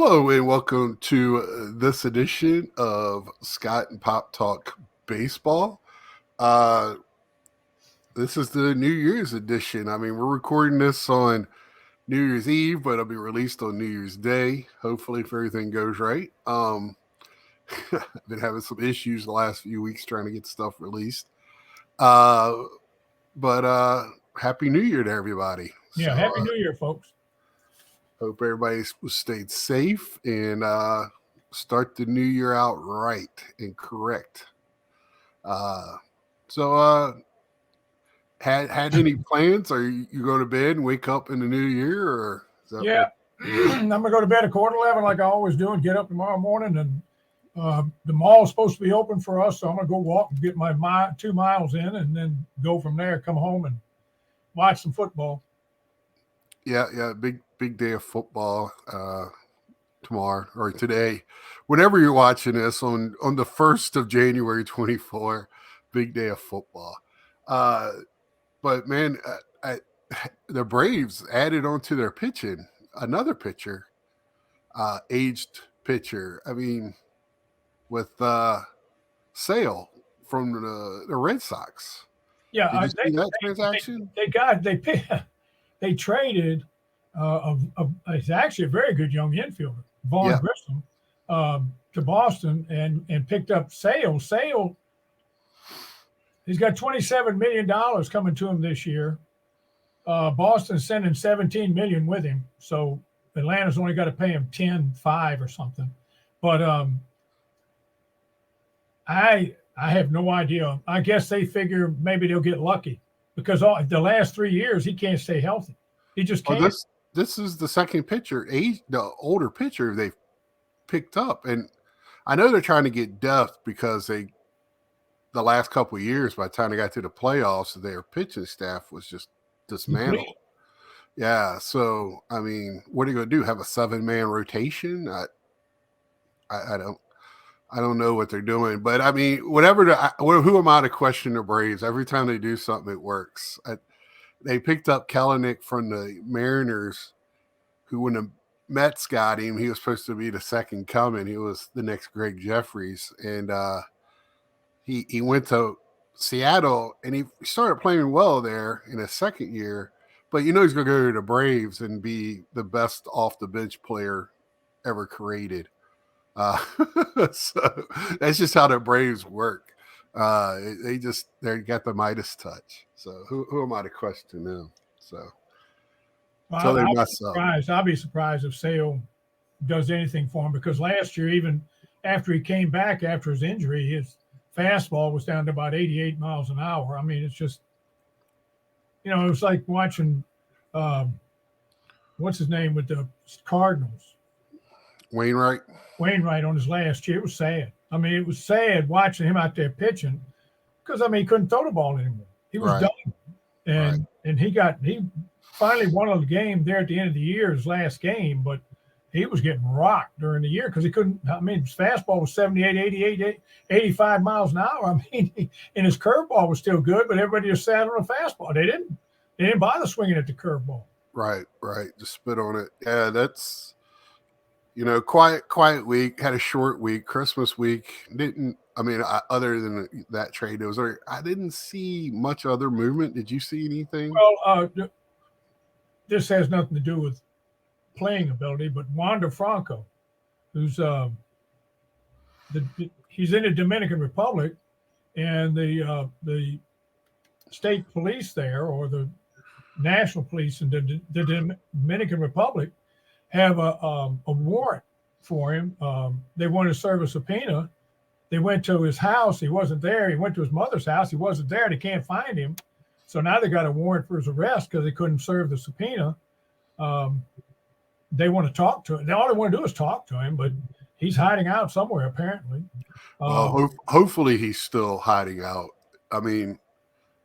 Hello and welcome to this edition of Scott and Pop Talk Baseball. This is the New Year's edition. I mean, we're recording this on New Year's Eve, but it'll be released on New Year's Day. Hopefully, if everything goes right. I've been having some issues the last few weeks trying to get stuff released. But Happy New Year to everybody. Yeah, Happy New Year, folks. Hope everybody stayed safe and start the new year out right and correct. Had any plans? Are you go to bed and wake up in the new year, or yeah? I'm gonna go to bed at 11:15 like I always do, and get up tomorrow morning. And the mall's supposed to be open for us, so I'm gonna go walk and get my 2 miles in, and then go from there. Come home and watch some football. Yeah, big day of football tomorrow or today. Whenever you're watching this on the 1st of January 24, big day of football. But man, the Braves added onto their pitching another pitcher, aged pitcher. I mean, with Sale from the Red Sox. Yeah, did you see that transaction? They traded. It's actually a very good young infielder, Vaughn Grissom, to Boston and picked up Sale. Sale, he's got $27 million coming to him this year. Boston's sending $17 million with him, so Atlanta's only got to pay him $10.5 or something. But I have no idea. I guess they figure maybe they'll get lucky because the last 3 years he can't stay healthy. He just can't. This is the second pitcher, the older pitcher they've picked up. And I know they're trying to get depth because the last couple of years, by the time they got to the playoffs, their pitching staff was just dismantled. Yeah. So, I mean, what are you going to do? Have a 7-man rotation? I don't know what they're doing. But, I mean, who am I to question the Braves? Every time they do something, it works. They picked up Kelenic from the Mariners, who when the Mets got him, he was supposed to be the second coming. He was the next Greg Jeffries. And he went to Seattle, and he started playing well there in his second year. But he's going to go to the Braves and be the best off-the-bench player ever created. So that's just how the Braves work. They got the Midas touch. So who am I to question them? So I'll be surprised if Sale does anything for him, because last year, even after he came back after his injury, his fastball was down to about 88 miles an hour. I mean, it's just, it was like watching what's his name with the Cardinals, Wainwright on his last year. It was sad. I mean, it was sad watching him out there pitching because, he couldn't throw the ball anymore. He was done. And he finally won the game there at the end of the year, his last game, but he was getting rocked during the year because he couldn't. His fastball was 78, 88, 85 miles an hour. And his curveball was still good, but everybody just sat on the fastball. They didn't bother swinging at the curveball. Right. Just spit on it. Yeah, that's, quiet week, had a short week. Christmas week other than that trade, I didn't see much other movement. Did you see anything? Well, this has nothing to do with playing ability, but Wander Franco, who's he's in the Dominican Republic, and the state police there, or the national police in the Dominican Republic, have a warrant for him. They wanted to serve a subpoena. They went to his house. He wasn't there. He went to his mother's house. He wasn't there. They can't find him. So now they got a warrant for his arrest because they couldn't serve the subpoena. They want to talk to him. All they want to do is talk to him, but he's hiding out somewhere, apparently. Hopefully he's still hiding out. I mean,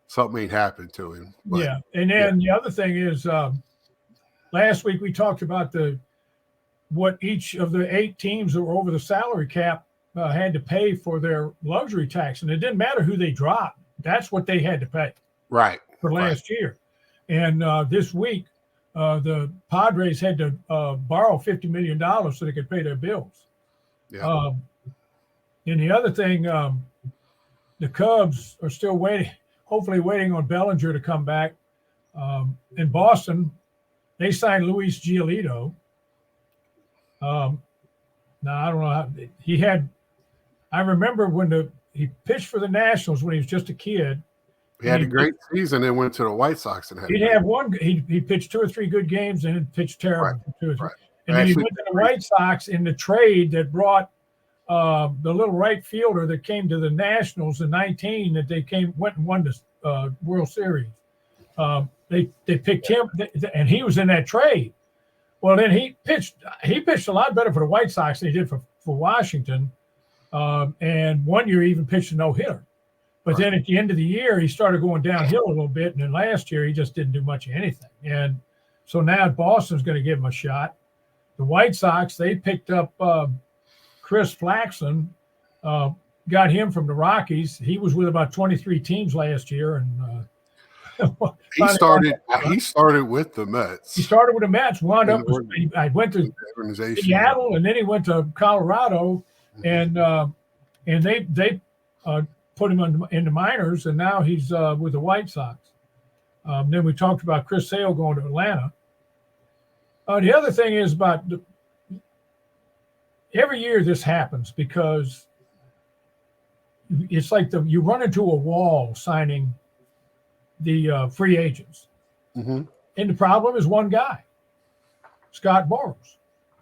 something ain't happened to him. But, yeah. And then the other thing is, last week we talked about what each of the 8 teams that were over the salary cap had to pay for their luxury tax. And it didn't matter who they dropped. That's what they had to pay. Right. For last year. And this week, the Padres had to borrow $50 million so they could pay their bills. Yeah. And the other thing, the Cubs are still waiting, hopefully waiting on Bellinger to come back. In Boston, they signed Luis Giolito. Now, I don't know how he had. I remember when he pitched for the Nationals when he was just a kid. He had a great season and went to the White Sox and had. He'd have one. He pitched 2 or 3 good games and then pitched terrible. Right. 2 or 3. Right. And then he went to the White Sox in the trade that brought the little right fielder that came to the Nationals in 19 that they went and won the World Series. They picked him, and he was in that trade. Well, then he pitched a lot better for the White Sox than he did for Washington. And one year he even pitched a no-hitter. But then at the end of the year, he started going downhill a little bit. And then last year, he just didn't do much of anything. And so now Boston's going to give him a shot. The White Sox, they picked up Chris Flaxman, got him from the Rockies. He was with about 23 teams last year. And he started with the Mets. He started with the Mets, wound up. I went to Seattle, and then he went to Colorado, and they put him in the minors, and now he's with the White Sox. Then we talked about Chris Sale going to Atlanta. The other thing is about every year this happens because it's like you run into a wall signing the free agents. Mm-hmm. And the problem is one guy, Scott Boras.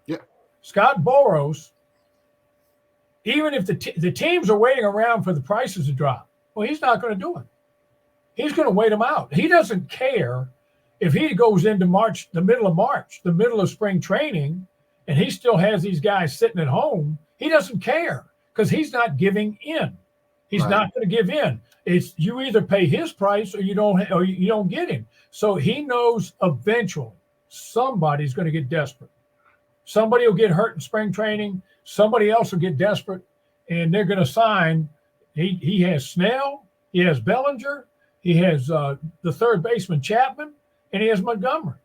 Yeah. Scott Boras, even if the teams are waiting around for the prices to drop, well, he's not going to do it. He's going to wait them out. He doesn't care if he goes into March, the middle of spring training, and he still has these guys sitting at home. He doesn't care because he's not giving in. He's not going to give in. It's you either pay his price or you don't get him. So he knows eventually somebody's going to get desperate. Somebody will get hurt in spring training. Somebody else will get desperate, and they're going to sign. He has Snell. He has Bellinger. He has the third baseman Chapman, and he has Montgomery.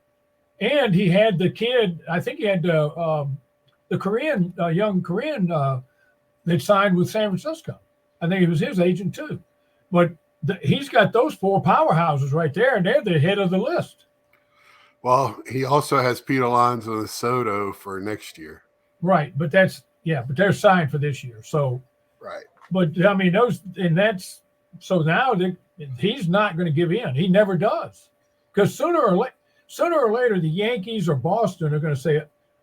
And he had the kid. I think he had the Korean, young Korean that signed with San Francisco. I think it was his agent too. But he's got those 4 powerhouses right there, and they're the head of the list. Well, he also has Pete Alonso and Soto for next year. Right, but but they're signed for this year. So, but I mean so now he's not going to give in. He never does, because sooner or later the Yankees or Boston are going to say,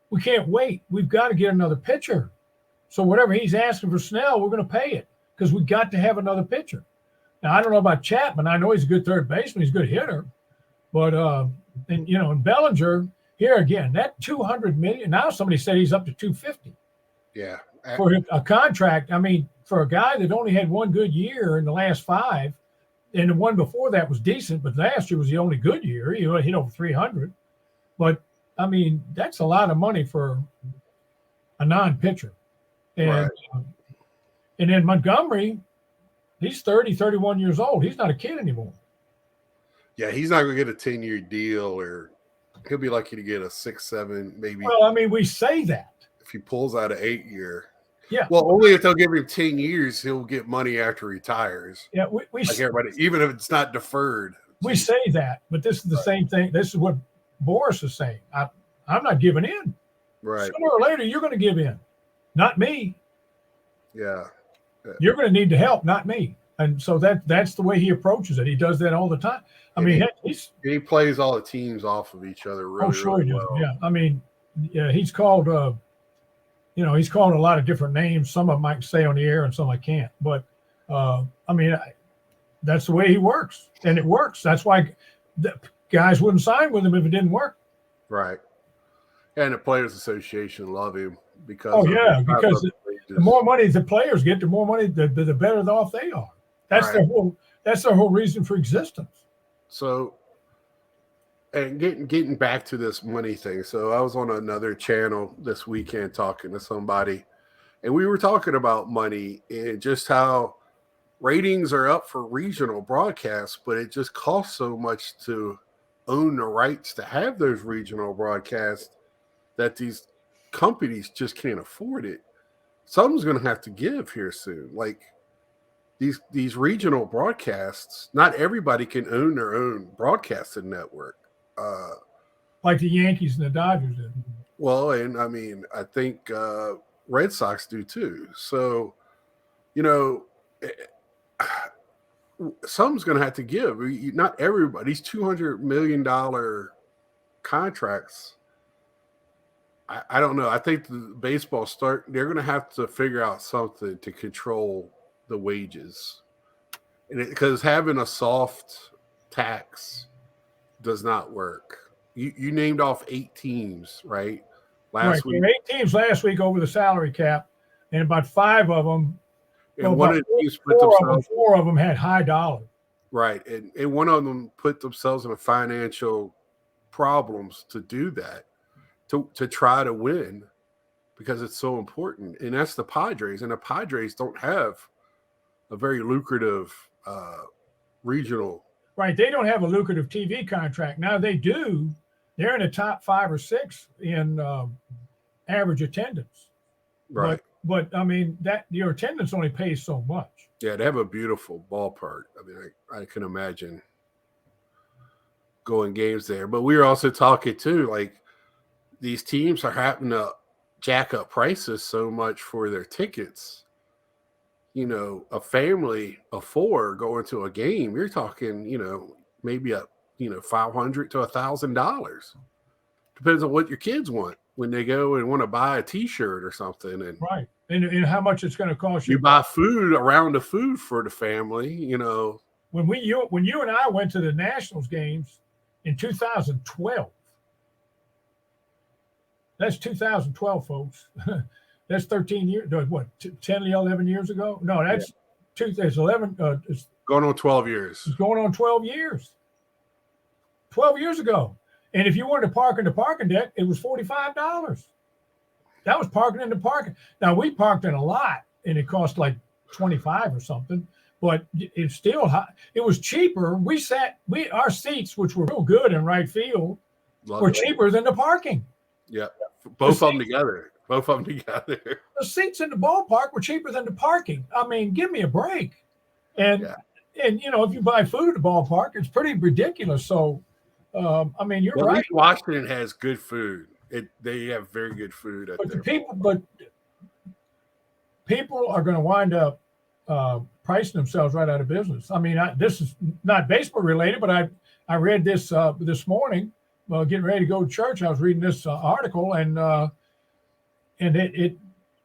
we can't wait. We've got to get another pitcher. So whatever he's asking for Snell, we're going to pay it because we've got to have another pitcher. Now I don't know about Chapman. I know he's a good third baseman. He's a good hitter, but and Bellinger. Here again, that $200 million. Now somebody said he's up to $250. Yeah, for a contract. I mean, for a guy that only had one good year in the last 5, and the one before that was decent, but last year was the only good year. He hit over 300. But I mean, that's a lot of money for a non-pitcher. And and then Montgomery, he's 30, 31 years old. He's not a kid anymore. Yeah, he's not going to get a 10-year deal, or he'll be lucky to get a 6, 7, maybe. Well, I mean, we say that. If he pulls out an 8-year. Yeah. Well, only if they'll give him 10 years, he'll get money after he retires. Yeah, we like everybody, even if it's not deferred. We say that, but this is the same thing. This is what Boras is saying. I'm not giving in. Right. Sooner or later, you're going to give in. Not me. Yeah. You're going to need the help, not me. And so that's the way he approaches it. He does that all the time. I mean, he plays all the teams off of each other really, really he does. Well. Yeah. I mean, yeah, he's called he's called a lot of different names. Some of them I can say on the air and some I can't. But I mean, that's the way he works, and it works. That's why the guys wouldn't sign with him if it didn't work. Right. And the Players Association love him because because the more money the players get, the more money the better off they are. That's their whole reason for existence. So, and getting back to this money thing. So I was on another channel this weekend talking to somebody, and we were talking about money and just how ratings are up for regional broadcasts, but it just costs so much to own the rights to have those regional broadcasts, that these companies just can't afford it. Something's going to have to give here soon. Like these regional broadcasts, not everybody can own their own broadcasting network. Like the Yankees and the Dodgers did. Well, and I mean, I think Red Sox do too. So, you know, something's going to have to give. Not everybody. These $200 million contracts, I don't know. I think the baseball they're going to have to figure out something to control the wages. Because having a soft tax does not work. You named off 8 teams, right? Last week. 8 teams last week over the salary cap, and about 5 of them. And one of the teams put themselves. 4 of them had high dollar. Right, and one of them put themselves in a financial problems to do that, to try to win, because it's so important. And that's the Padres, and the Padres don't have a very lucrative regional. Right, they don't have a lucrative TV contract. Now they do. They're in the top 5 or 6 in average attendance. Right. But I mean, that your attendance only pays so much. Yeah, they have a beautiful ballpark. I mean, I can imagine going games there. But we were also talking too, like these teams are having to jack up prices so much for their tickets. You know, a family of 4 going to a game, you're talking, maybe $500 to $1,000. Depends on what your kids want when they go and want to buy a T-shirt or something. And right, and how much it's going to cost you. You buy food around the food for the family. When you and I went to the Nationals games in 2012. That's 2012, folks. That's 13 years. What, 10, 11 years ago? No, that's 2011. It's going on 12 years. It's going on 12 years. 12 years ago. And if you wanted to park in the parking deck, it was $45. That was parking in the parking. Now, we parked in a lot, and it cost like $25 or something. But it's still high. It was cheaper. Our seats, which were real good in right field, were cheaper than the parking. Yeah, both of them together. The seats in the ballpark were cheaper than the parking. I mean, give me a break. And if you buy food at the ballpark, it's pretty ridiculous. So, I mean, you're right. Washington has good food. They have very good food at but people are going to wind up pricing themselves right out of business. I mean, this is not baseball related, but I read this this morning. Getting ready to go to church, I was reading this article, and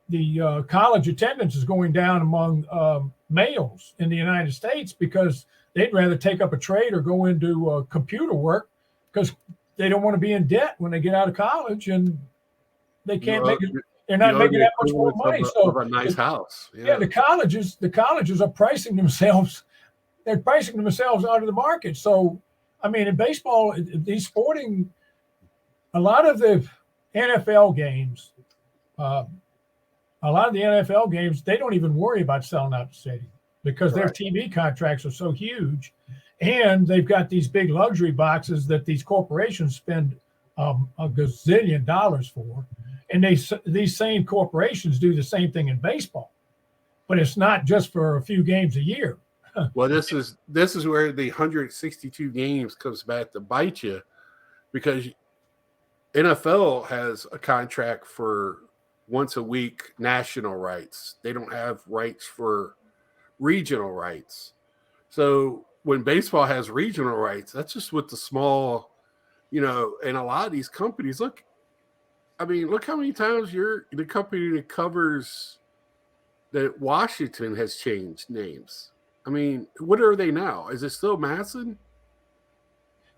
the college attendance is going down among males in the United States because they'd rather take up a trade or go into computer work because they don't want to be in debt when they get out of college, and they can't make it. They're not making that much more money. So a nice house. Yeah, the colleges are pricing themselves. They're pricing themselves out of the market. So, I mean, in baseball, a lot of the NFL games, they don't even worry about selling out the stadium because their TV contracts are so huge, and they've got these big luxury boxes that these corporations spend a gazillion dollars for, and these same corporations do the same thing in baseball, but it's not just for a few games a year. Well, this is where the 162 games comes back to bite you, because NFL has a contract for once a week national rights. They don't have rights for regional rights. So when baseball has regional rights, that's just with the small, and a lot of these companies, look how many times the company that covers that Washington has changed names. I mean, what are they now? Is it still Masson?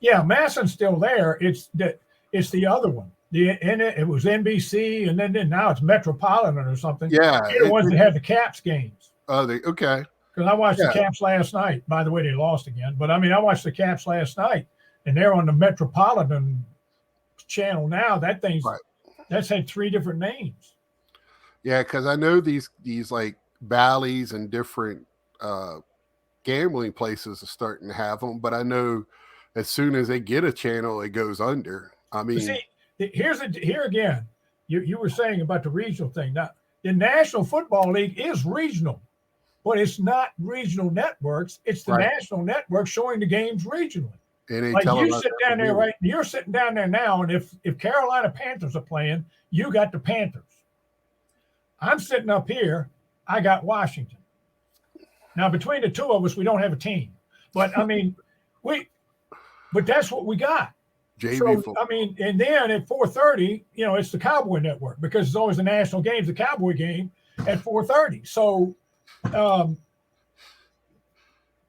Yeah, Masson's still there. It's the other one. It was NBC, and then now it's Metropolitan or something. Yeah, they're the ones that have the Caps games. Oh, okay. Because I watched the Caps last night. By the way, they lost again. But I mean, I watched the Caps last night, and they're on the Metropolitan channel now. That thing's that's had 3 different names. Yeah, because I know these like Bally's and different gambling places are starting to have them, but I know as soon as they get a channel, it goes under. I mean, see, here again. You were saying about the regional thing. Now, the National Football League is regional, but it's not regional networks. It's the national network showing the games regionally. Like you sit down there, right? You're sitting down there now, and if Carolina Panthers are playing, you got the Panthers. I'm sitting up here. I got Washington. Now, between the two of us, we don't have a team, but I mean, but that's what we got. So, I mean, and then at 4:30, it's the Cowboy Network because it's always the national games, the Cowboy game at 4:30. So,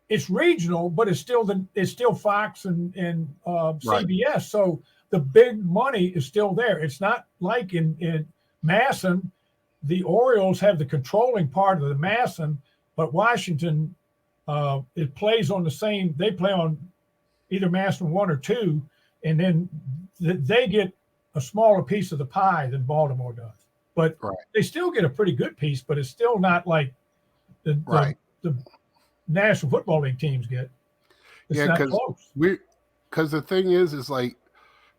it's regional, but it's still Fox and CBS. So the big money is still there. It's not like in Masson, the Orioles have the controlling part of the Masson, but Washington, it plays on the same. They play on either Masson 1 or 2, and then they get a smaller piece of the pie than Baltimore does. But they still get a pretty good piece, but it's still not like the National Football League teams get. It's not close. Because the thing is like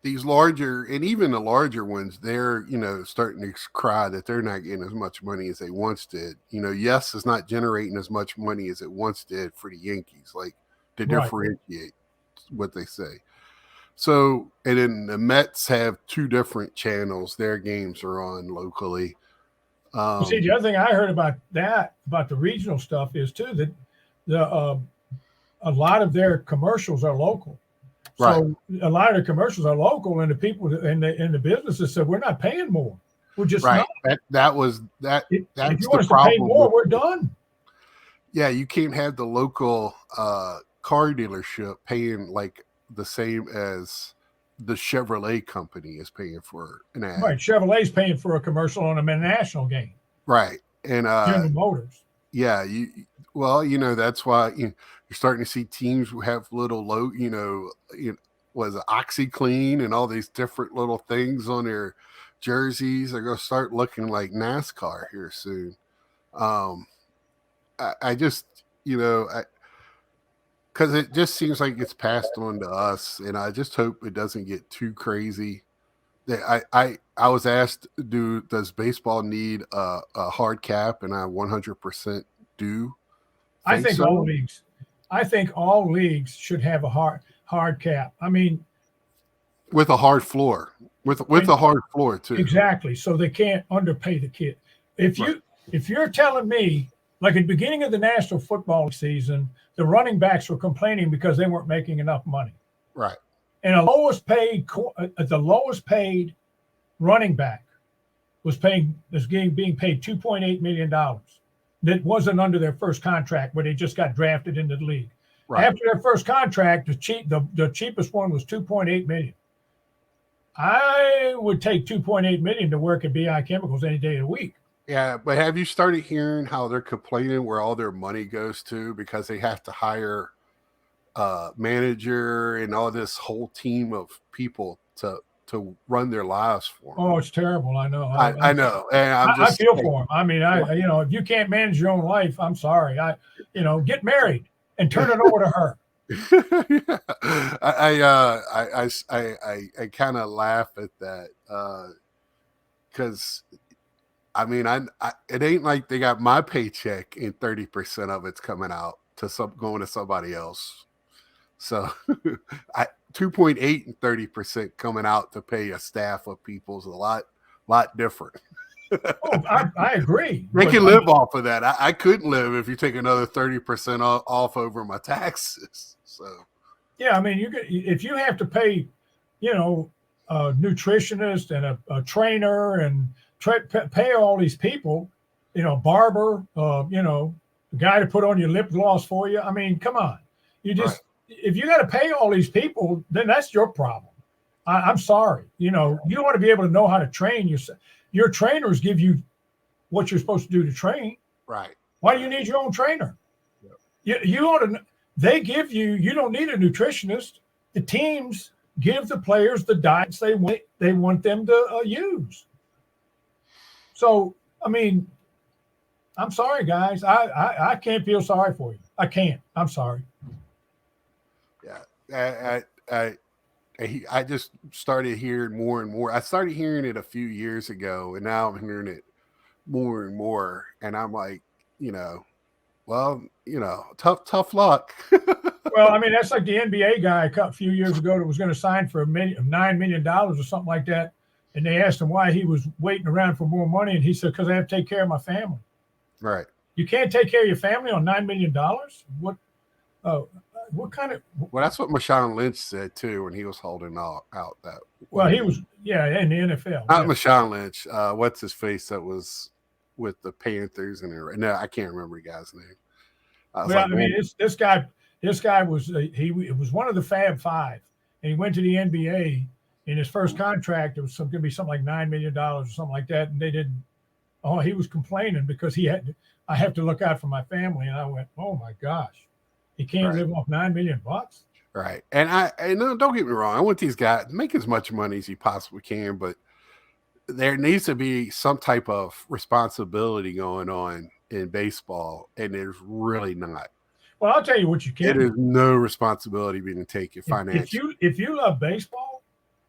these larger, and even the larger ones, they're starting to cry that they're not getting as much money as they once did. Yes, it's not generating as much money as it once did for the Yankees, like to differentiate what they say. So, and then the Mets have 2 different channels their games are on locally. See, the other thing I heard about the regional stuff is too that a lot of their commercials are local. So a lot of the commercials are local, and the people and the businesses said, we're not paying more. We're just not. That's if you the want us to problem. Pay more, we're done. Yeah, you can't have the local car dealership paying like the same as the Chevrolet company is paying for an ad. Right, Chevrolet's paying for a commercial on a national game. Right, and General Motors. Yeah, that's why you're starting to see teams who have little was it OxyClean and all these different little things on their jerseys. They're going to start looking like NASCAR here soon. I just, because it just seems like it's passed on to us, and I just hope it doesn't get too crazy. I was asked, does baseball need a hard cap, and I 100% do. I think all leagues should have a hard cap. I mean, with a hard floor, with a hard floor too. Exactly, so they can't underpay the kid. If you're telling me, like at the beginning of the National Football season, the running backs were complaining because they weren't making enough money. Right. And the lowest paid running back was being paid $2.8 million. That wasn't under their first contract, but they just got drafted into the league. Right. After their first contract, the cheapest one was $2.8 million. I would take $2.8 million to work at BI Chemicals any day of the week. Yeah, but have you started hearing how they're complaining where all their money goes to because they have to hire manager and all this whole team of people to run their lives for them? Oh, it's terrible. I know. I know. And I feel for them. I mean, if you can't manage your own life, I'm sorry. Get married and turn it over to her. I kind of laugh at that because I mean, it ain't like they got my paycheck and 30% of it's coming out going to somebody else. So 2.8 and 30% coming out to pay a staff of people is a lot different. I agree. They can live off of that. I couldn't live if you take another 30% off over my taxes. So yeah, I mean, if you have to pay, a nutritionist and a trainer and pay all these people, barber, the guy to put on your lip gloss for you. I mean, come on. If you got to pay all these people, then that's your problem. I'm sorry. You want to be able to know how to train yourself. Your trainers give you what you're supposed to do to train. Right. Why do you need your own trainer? Yep. You ought to. They give you. You don't need a nutritionist. The teams give the players the diets they want them to use. So, I mean, I'm sorry, guys. I can't feel sorry for you. I can't. I'm sorry. Yeah. I just started hearing more and more. I started hearing it a few years ago, and now I'm hearing it more and more. And I'm like, well, tough luck. Well, I mean, that's like the NBA guy a few years ago that was going to sign for $9 million or something like that. And they asked him why he was waiting around for more money. And he said, because I have to take care of my family. Right. You can't take care of your family on $9 million? What kind of? Well, that's what Marshawn Lynch said too when he was holding out that. Well, he was, in the NFL. Not Marshawn Lynch. What's his face that was with the Panthers no, I can't remember the guy's name. I mean, this guy was it was one of the Fab Five, and he went to the NBA. In his first contract, it was going to be something like $9 million or something like that, and they didn't. Oh, he was complaining because I have to look out for my family, and I went, oh my gosh, he can't live off $9 million. Right, and no, don't get me wrong. I want these guys to make as much money as he possibly can, but there needs to be some type of responsibility going on in baseball, and there's really not. Well, I'll tell you what you can. There is no responsibility being taken financially. If you love baseball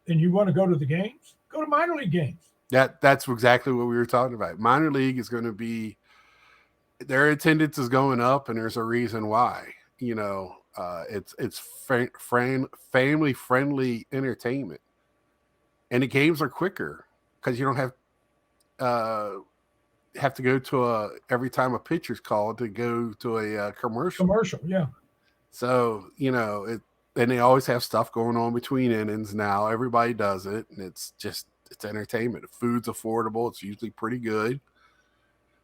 and you want to go to the games, go to minor league games. That's exactly what we were talking about. Minor league is going to be, their attendance is going up, and there's a reason why. It's family friendly entertainment, and the games are quicker because you don't have to go to every time a pitcher's called to go to a commercial. Yeah. So and they always have stuff going on between innings. Now everybody does it, and it's entertainment. The food's affordable. It's usually pretty good.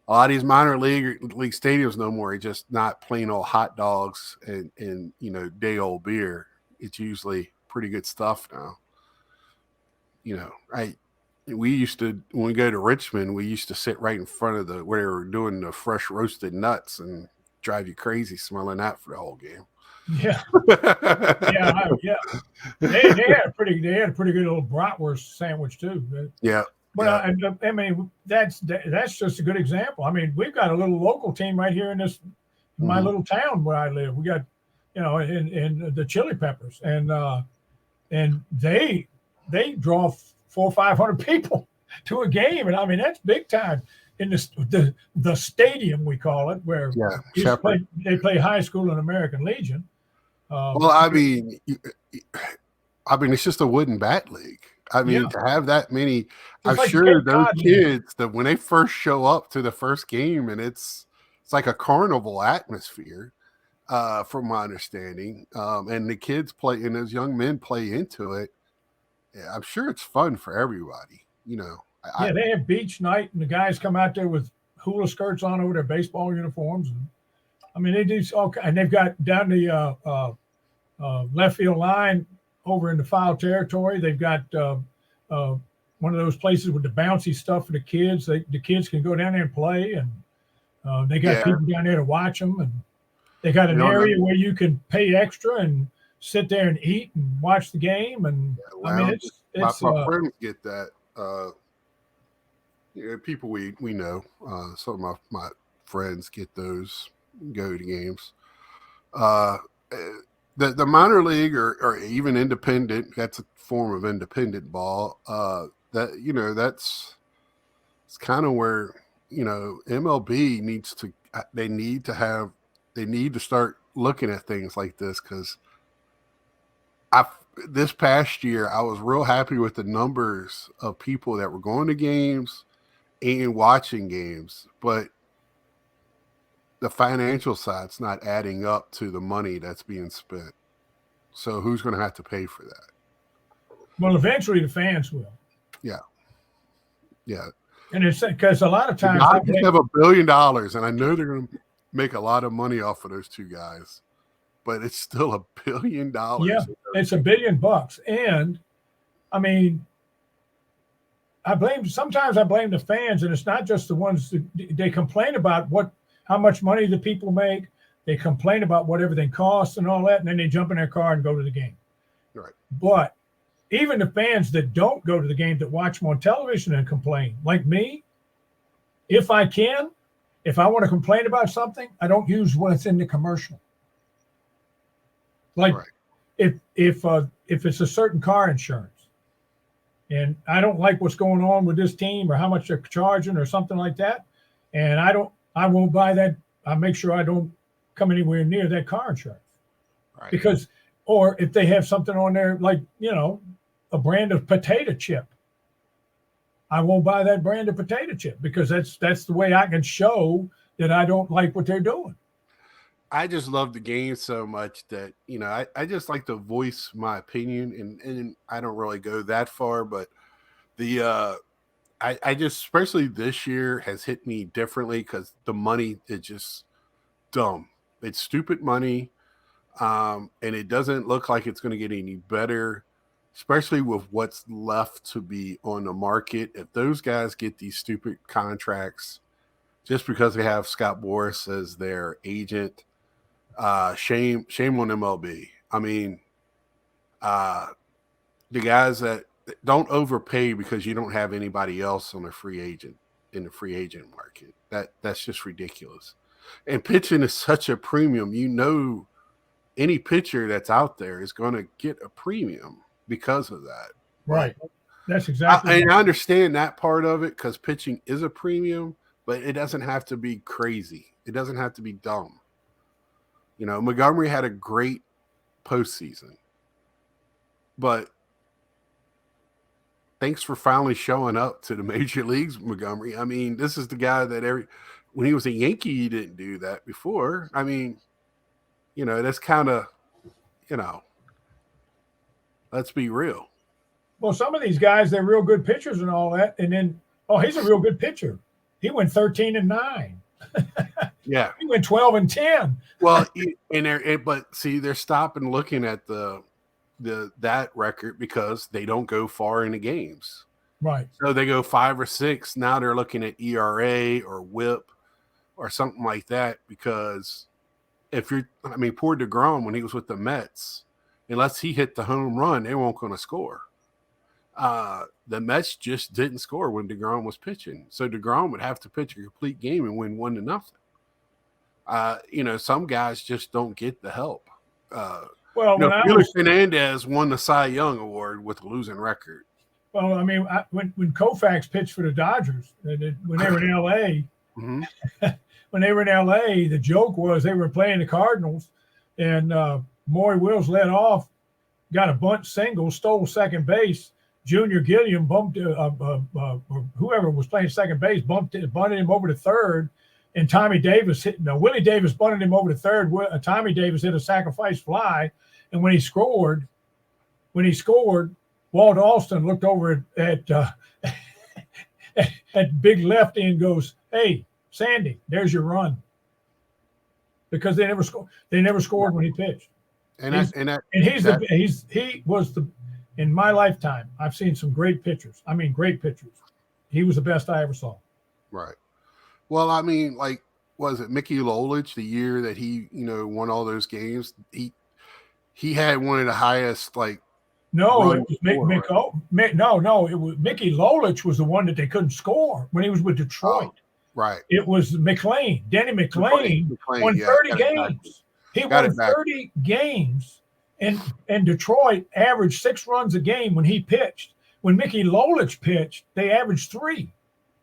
A lot of these minor league stadiums no more. It's just not plain old hot dogs and day old beer. It's usually pretty good stuff now. We used to, when we go to Richmond, we used to sit right in front of where they were doing the fresh roasted nuts and drive you crazy smelling that for the whole game. Yeah. Yeah. They had a pretty good little bratwurst sandwich too. Yeah. But I mean, that's just a good example. I mean, we've got a little local team right here in my little town where I live. We got, in the Chili Peppers, and they draw 400 or 500 people to a game, and I mean that's big time in the stadium, we call it, where they play high school and American Legion. Well, I mean, it's just a wooden bat league. I mean, to have that many, I'm sure those kids that when they first show up to the first game, and it's like a carnival atmosphere, from my understanding, and the kids play and those young men play into it. Yeah, I'm sure it's fun for everybody. They have beach night, and the guys come out there with hula skirts on over their baseball uniforms. And, I mean, they do all, and they've got down the left field line over in the foul territory. They've got one of those places with the bouncy stuff for the kids. The kids can go down there and play, and they got people down there to watch them. And they got an area where you can pay extra and sit there and eat and watch the game. And I mean, it's my friends get that. People we know, some of my friends get those, go to games. The minor league or even independent, that's a form of independent ball. That's kind of where MLB need to start looking at things like this, because this past year I was real happy with the numbers of people that were going to games and watching games, but the financial side's not adding up to the money that's being spent. So who's going to have to pay for that? Well, eventually the fans will. Yeah. And it's because a lot of times I just have $1 billion, and I know they're going to make a lot of money off of those two guys, but it's still $1 billion. Yeah, it's $1 billion. And I mean, sometimes I blame the fans, and it's not just the ones that they complain about how much money the people make. They complain about what everything costs and all that, and then they jump in their car and go to the game. Right. But even the fans that don't go to the game, that watch them on television and complain, like me, if I want to complain about something, I don't use what's in the commercial. Like, right. if it's a certain car insurance, and I don't like what's going on with this team or how much they're charging or something like that, and I won't buy that. I make sure I don't come anywhere near that car insurance. Right. Because, or if they have something on there like, a brand of potato chip, I won't buy that brand of potato chip because that's the way I can show that I don't like what they're doing. I just love the game so much that, I just like to voice my opinion, and I don't really go that far, but I just, especially this year, has hit me differently because the money is just dumb. It's stupid money, and it doesn't look like it's going to get any better, especially with what's left to be on the market. If those guys get these stupid contracts just because they have Scott Boras as their agent, shame on MLB. I mean, the guys that don't overpay because you don't have anybody else on a free agent in the free agent market. That's just ridiculous. And pitching is such a premium. Any pitcher that's out there is going to get a premium because of that. Right. That's exactly. And I understand that part of it because pitching is a premium, but it doesn't have to be crazy. It doesn't have to be dumb. Montgomery had a great postseason, but thanks for finally showing up to the major leagues, Montgomery. I mean, this is the guy that when he was a Yankee, he didn't do that before. I mean, that's kind of, let's be real. Well, some of these guys, they're real good pitchers and all that. And then, he's a real good pitcher. He went 13-9. Yeah. He went 12-10. Well, but see, they're stopping looking at that record because they don't go far into games. Right. So they go 5 or 6. Now they're looking at ERA or WHIP or something like that because poor DeGrom, when he was with the Mets, unless he hit the home run, they weren't going to score. The Mets just didn't score when DeGrom was pitching. So DeGrom would have to pitch a complete game and win 1-0. Some guys just don't get the help. Felix Hernandez won the Cy Young Award with a losing record. Well, I mean, when Koufax pitched for the Dodgers, when they were in L.A., mm-hmm. When they were in L.A., the joke was they were playing the Cardinals, and Maury Wills led off, got a bunt single, stole second base. Junior Gilliam bumped whoever was playing second base, bunted him over to third, and Tommy Davis Willie Davis bunted him over to third. Tommy Davis hit a sacrifice fly, and when he scored, Walt Alston looked over at big lefty and goes, "Hey, Sandy, there's your run," because they never scored. They never scored when he pitched. He was in my lifetime, I've seen some great pitchers. I mean, great pitchers. He was the best I ever saw. Right. Well, I mean, was it Mickey Lolich the year that he, won all those games? He had one of the highest, No, it was it was Mickey Lolich was the one that they couldn't score when he was with Detroit. Oh, right. It was McLean. Denny McLain won 30 games. He won 30 games. And Detroit averaged 6 runs a game when he pitched. When Mickey Lolich pitched, they averaged 3,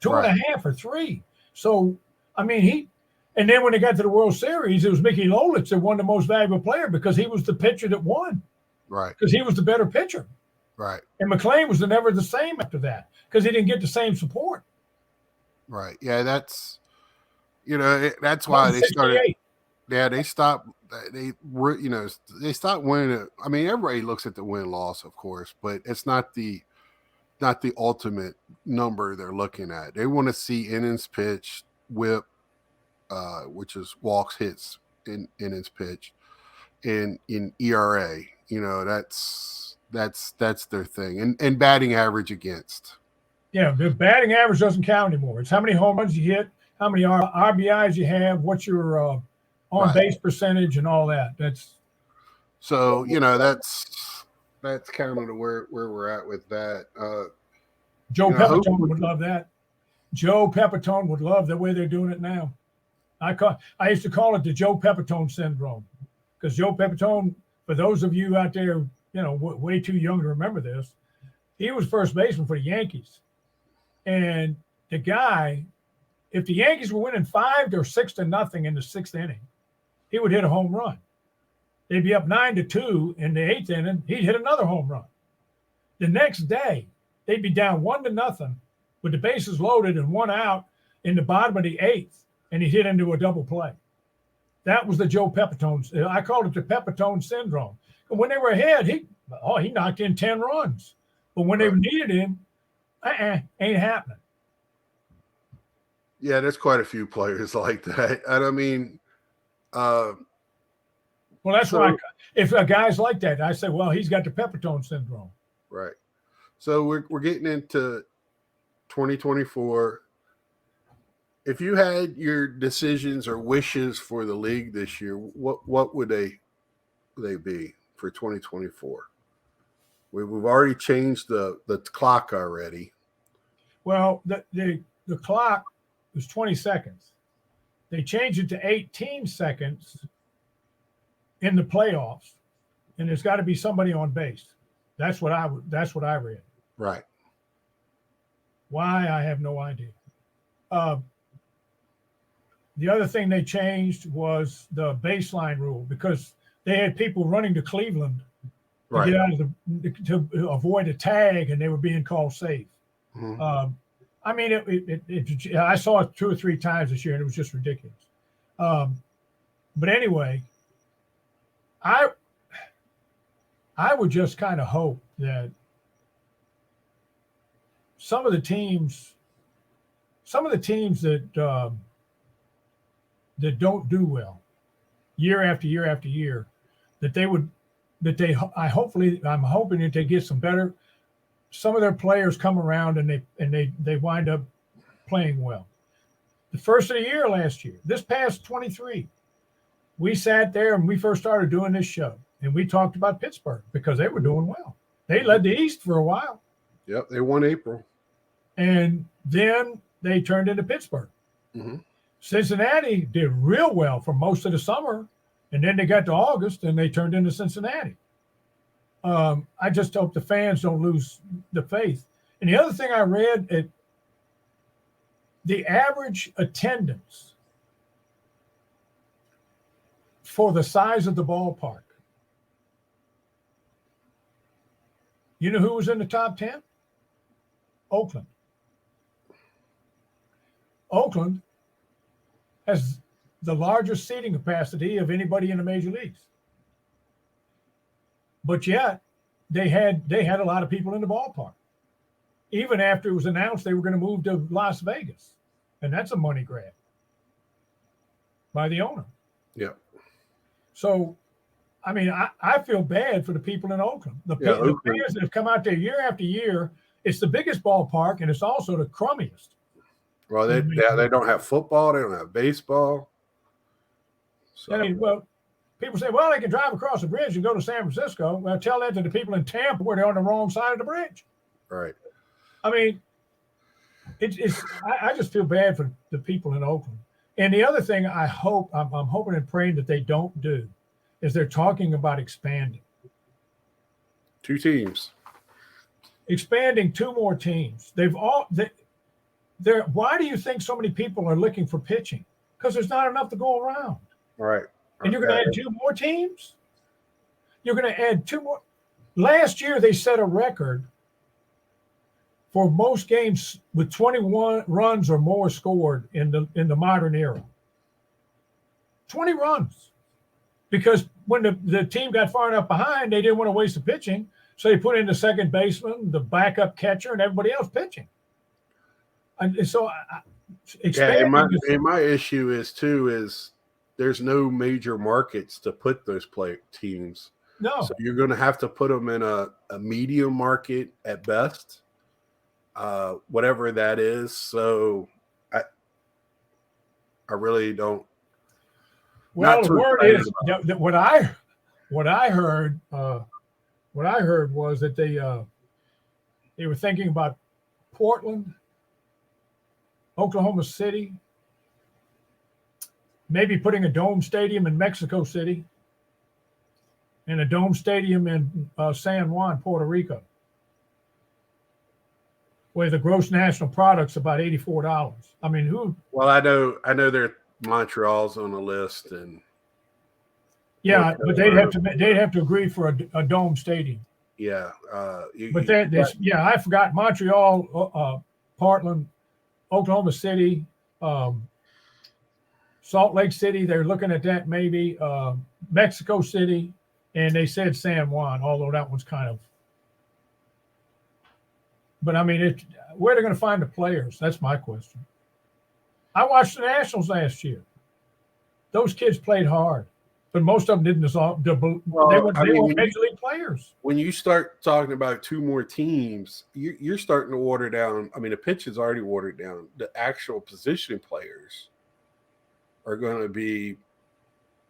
2.5 or 3. So, I mean, and then when they got to the World Series, it was Mickey Lolich that won the most valuable player because he was the pitcher that won. Right. Because he was the better pitcher. Right. And McLean was never the same after that because he didn't get the same support. Right. Yeah, that's why they started. Yeah, they stopped. They stopped winning. I mean, everybody looks at the win-loss, of course, but it's not the ultimate number they're looking at. They want to see innings pitched, WHIP, which is walks, hits, in innings pitched, and in ERA. That's their thing, and batting average against. Yeah, the batting average doesn't count anymore. It's how many home runs you hit, how many RBIs you have, what's your on base percentage and all that. That's that's kind of where we're at with that. Joe Pepitone would love that. Joe Pepitone would love the way they're doing it now. I used to call it the Joe Pepitone syndrome because Joe Pepitone, for those of you out there, way too young to remember this. He was first baseman for the Yankees. And the guy, if the Yankees were winning 5 or 6-0 in the 6th inning, he would hit a home run. They'd be up 9-2 in the 8th inning. He'd hit another home run. The next day, they'd be down 1-0 with the bases loaded and 1 out in the bottom of the 8th, and he'd hit into a double play. That was the Joe Pepitone. I called it the Pepitone syndrome. And when they were ahead, he knocked in 10 runs. But when they needed him, ain't happening. Yeah, there's quite a few players like that. And I mean, well, that's why if a guy's like that, I say, well, he's got the Pepitone syndrome. Right. So we're getting into 2024. If you had your decisions or wishes for the league this year, what would they be for 2024? We've already changed the clock already. Well, the clock was 20 seconds. They changed it to 18 seconds in the playoffs, and there's got to be somebody on base. That's what I read. Right. Why, I have no idea. The other thing they changed was the baseline rule, because they had people running to Cleveland to get out of to avoid a tag, and they were being called safe. Mm-hmm. I mean, I saw it 2 or 3 times this year, and it was just ridiculous. But anyway, I would just kind of hope that some of the teams that that don't do well year after year after year, I'm hoping that they get some better. Some of their players come around and they wind up playing well. The first of the year last year, this past 23, we sat there and we first started doing this show, and we talked about Pittsburgh because they were doing well. They led the East for a while. Yep, they won April. And then they turned into Pittsburgh. Mm-hmm. Cincinnati did real well for most of the summer, and then they got to August and they turned into Cincinnati. I just hope the fans don't lose the faith. And the other thing I read, the average attendance for the size of the ballpark. You know who was in the top 10? Oakland. Oakland has the largest seating capacity of anybody in the major leagues. But yet they had a lot of people in the ballpark. Even after it was announced they were going to move to Las Vegas. And that's a money grab by the owner. Yeah. So, I mean, I feel bad for the people in Oakland. The players that have come out there year after year. It's the biggest ballpark, and it's also the crummiest. Well, they don't have football. They don't have baseball. So. I mean, well, people say, well, they can drive across the bridge and go to San Francisco. Well, tell that to the people in Tampa where they're on the wrong side of the bridge. Right. I mean, I just feel bad for the people in Oakland. And the other thing I'm hoping and praying that they don't do is they're talking about expanding. 2 teams. Expanding 2 more teams. Why do you think so many people are looking for pitching? Because there's not enough to go around. Right. And you're going to add 2 more teams? You're going to add 2 more. Last year, they set a record for most games with 21 runs or more scored in the modern era. 20 runs. Because when the team got far enough behind, they didn't want to waste the pitching. So they put in the second baseman, the backup catcher, and everybody else pitching. And so, my issue is there's no major markets to put those teams. No. So you're going to have to put them in a medium market at best, whatever that is. So I really don't. Well, the word is that what I heard. What I heard was that they were thinking about Portland, Oklahoma City, maybe putting a dome stadium in Mexico City. in a dome stadium in San Juan, Puerto Rico, where the gross national product's about $84. I mean, who? Well, I know there Montreal's on the list, and yeah, but they'd have to agree for a dome stadium. Yeah, I forgot Montreal, Portland, Oklahoma City, Salt Lake City. They're looking at that maybe Mexico City, and they said San Juan, although that one's kind of. But I mean, where are they going to find the players? That's my question. I watched the Nationals last year. Those kids played hard, but most of them didn't. They were major league players. When you start talking about two more teams, you're starting to water down. I mean, the pitch is already watered down. The actual position players are going to be.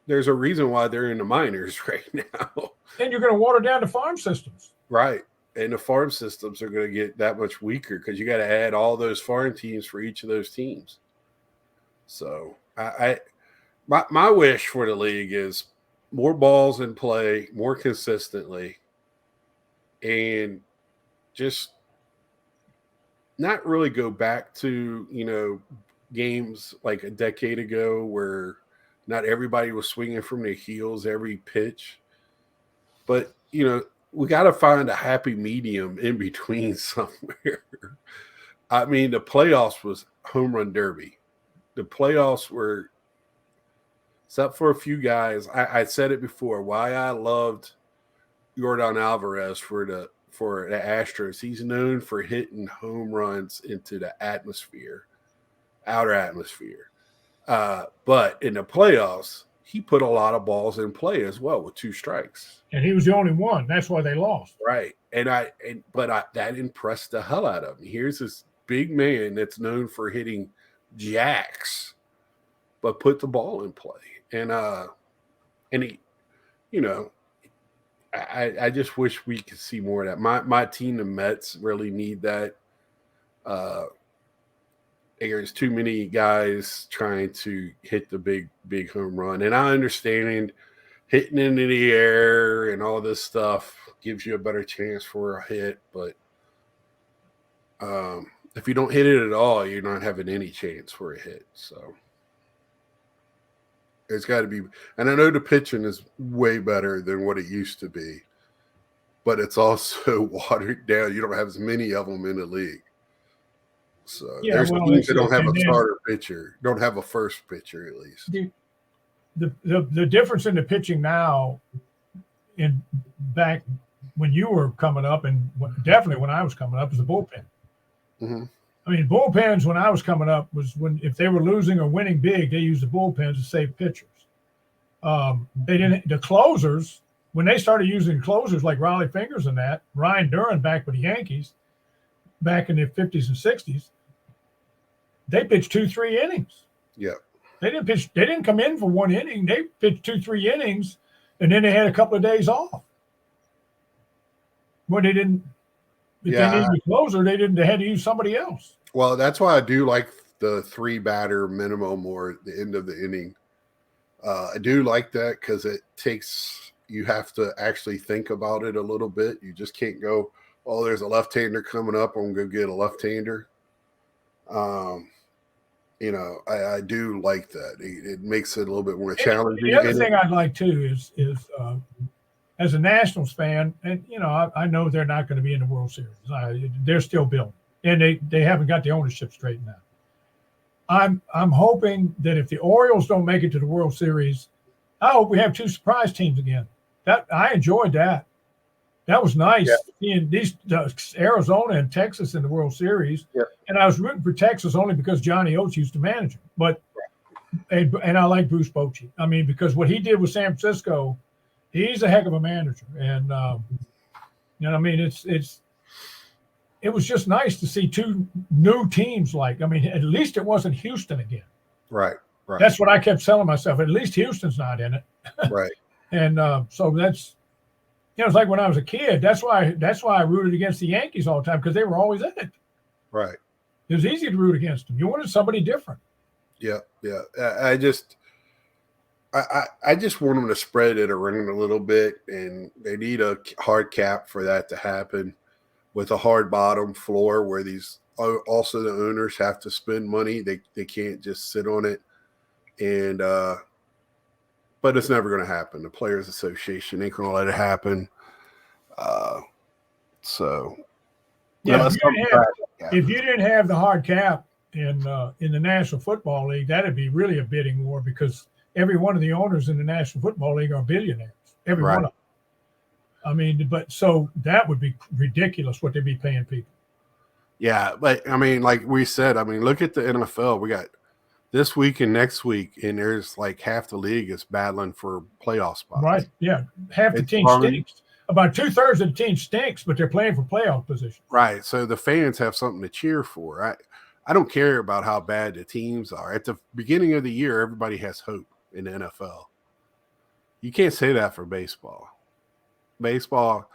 There's a reason why they're in the minors right now. And you're going to water down the farm systems. Right. And the farm systems are going to get that much weaker because you got to add all those farm teams for each of those teams. So my wish for the league is more balls in play more consistently, and just not really go back to games like a decade ago where not everybody was swinging from their heels every pitch, but we got to find a happy medium in between somewhere. I mean, the playoffs was home run derby. The playoffs were, except for a few guys, I said it before, why I loved Yordan Alvarez for the Astros. He's known for hitting home runs into the outer atmosphere. But in the playoffs, he put a lot of balls in play as well with 2 strikes. And he was the only one. That's why they lost. Right. But that impressed the hell out of me. Here's this big man that's known for hitting jacks, but put the ball in play. And he, I just wish we could see more of that. My team, the Mets, really need that. There's too many guys trying to hit the big home run. And I understand hitting into the air and all this stuff gives you a better chance for a hit. But if you don't hit it at all, you're not having any chance for a hit. So it's got to be. And I know the pitching is way better than what it used to be, but it's also watered down. You don't have as many of them in the league. So there's teams that don't have a starter pitcher, don't have a first pitcher at least. The difference in the pitching now, in back when you were coming up, and definitely when I was coming up, is the bullpen. Mm-hmm. I mean, bullpens when I was coming up was when if they were losing or winning big, they used the bullpens to save pitchers. The closers, when they started using closers like Raleigh Fingers and that, Ryan Duran back with the Yankees, back in the 50s and 60s, they pitched 2-3 innings. Yeah. They didn't come in for 1 inning. They pitched 2-3 innings, and then they had a couple of days off. When they didn't, if they needed a closer, they had to use somebody else. Well, that's why I do like the 3-batter minimum or at the end of the inning. I do like that because you have to actually think about it a little bit. You just can't go, oh, there's a left-hander coming up, I'm going to get a left-hander. I do like that. It makes it a little bit more challenging. The other thing I'd like too is as a Nationals fan, and I know they're not going to be in the World Series. They're still building, and they haven't got the ownership straightened out. I'm hoping that if the Orioles don't make it to the World Series, I hope we have 2 surprise teams again. That I enjoyed that. That was nice seeing these Arizona and Texas in the World Series. Yeah. And I was rooting for Texas only because Johnny Oates used to manage them. But and I like Bruce Bochy. I mean, because what he did with San Francisco, he's a heck of a manager. And I mean, it was just nice to see 2 new teams. At least it wasn't Houston again. Right. That's what I kept telling myself. At least Houston's not in it. Right. And so that's. It's like when I was a kid. That's why I rooted against the Yankees all the time because they were always in it. Right. It was easy to root against them. You wanted somebody different. Yeah. I just want them to spread it around a little bit, and they need a hard cap for that to happen, with a hard bottom floor where these also the owners have to spend money. They can't just sit on it, and but it's never going to happen. The Players Association ain't going to let it happen. So yeah, if you didn't have the hard cap in the National Football League, that'd be really a bidding war, because every one of the owners in the National Football League are billionaires. Every one of them. I mean, but so that would be ridiculous what they'd be paying people. Yeah, but I mean, like we said, I mean, look at the NFL. We got this week and next week, and there's like half the league is battling for playoff spots. Right. Yeah. Half the team stinks. About 2/3 of the team stinks, but they're playing for playoff position. Right. So the fans have something to cheer for. I don't care about how bad the teams are. At the beginning of the year, everybody has hope in the NFL. You can't say that for baseball. Baseball,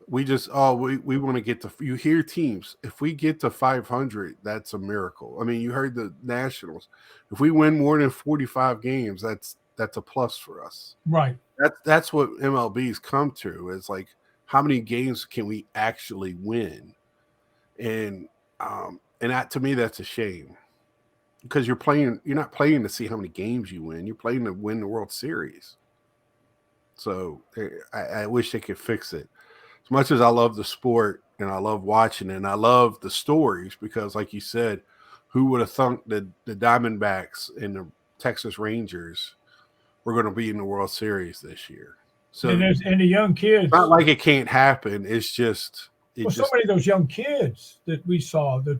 we just we want to get to. You hear teams, if we get to 500, that's a miracle. I mean, you heard the Nationals. If we win more than 45 games, that's a plus for us. Right. That's what MLB's come to, is like, how many games can we actually win? And that, to me, that's a shame, because you're not playing to see how many games you win. You're playing to win the World Series. So I wish they could fix it. As much as I love the sport and I love watching it and I love the stories, because like you said, who would have thunk the Diamondbacks and the Texas Rangers were going to be in the World Series this year? So and the young kids, it's not like it can't happen. It's just so many of those young kids that we saw, the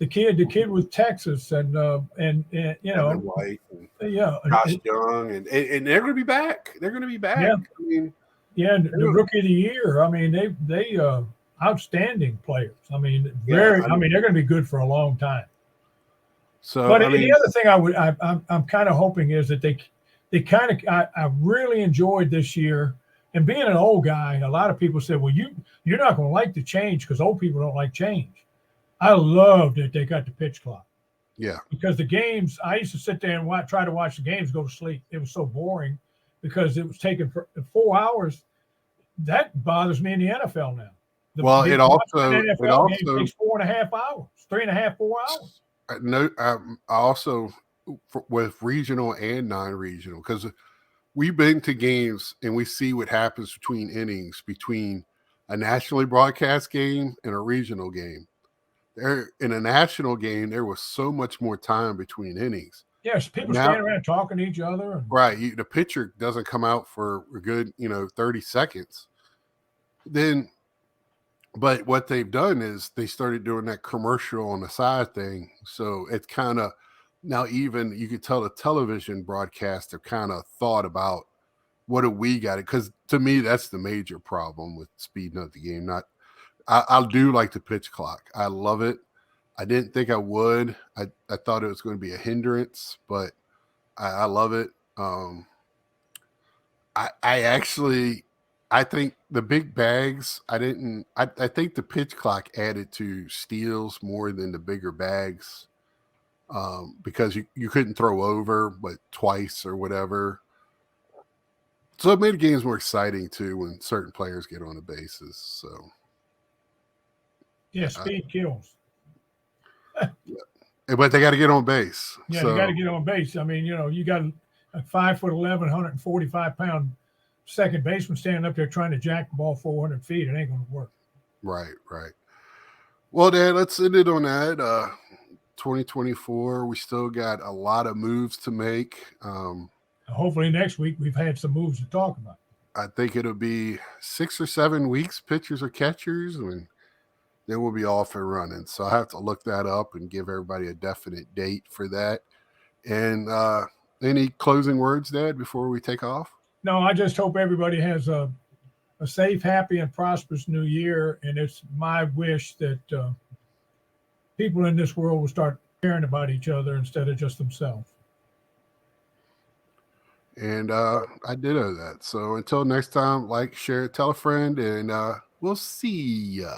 kid with Texas and you know, White and yeah, Josh Young, and they're going to be back. They're going to be back. Yeah. I mean, yeah, the rookie of the year. I mean, they outstanding players. I mean, they're going to be good for a long time. So, but the other thing I'm kind of hoping is that they kind of I really enjoyed this year. And being an old guy, a lot of people said, well, you're not going to like the change because old people don't like change. I love that they got the pitch clock. Yeah. Because the games, I used to sit there and try to watch the games, go to sleep. It was so boring because it was taking 4 hours. That bothers me in the NFL now. It also game takes 4.5 hours, 3.5, 4 hours. I also, with regional and non-regional, because we've been to games and we see what happens between innings, between a nationally broadcast game and a regional game. In a national game, there was so much more time between innings. Yes, people standing around talking to each other. Right. The pitcher doesn't come out for a good, 30 seconds. But what they've done is they started doing that commercial on the side thing. So it's kind of, now even you could tell the television broadcast have kind of thought about, what do we got it? Because to me, that's the major problem with speeding up the game. I do like the pitch clock. I love it. I didn't think I would. I thought it was going to be a hindrance, but I love it. I think the big bags, I think the pitch clock added to steals more than the bigger bags, because you couldn't throw over but twice or whatever. So it made the games more exciting too when certain players get on the bases. So yeah, speed kills. But they got to get on base. Yeah, they got to get on base. I mean, you got a 5'11", 145-pound second baseman standing up there trying to jack the ball 400 feet. It ain't going to work. Right. Well, Dad, let's end it on that. 2024, we still got a lot of moves to make. Hopefully next week we've had some moves to talk about. I think it'll be 6 or 7 weeks, pitchers or catchers, and then we'll be off and running. So I have to look that up and give everybody a definite date for that. And any closing words, Dad, before we take off? No, I just hope everybody has a safe, happy, and prosperous new year. And it's my wish that people in this world will start caring about each other instead of just themselves. And I ditto that. So until next time, like, share, tell a friend, and we'll see ya.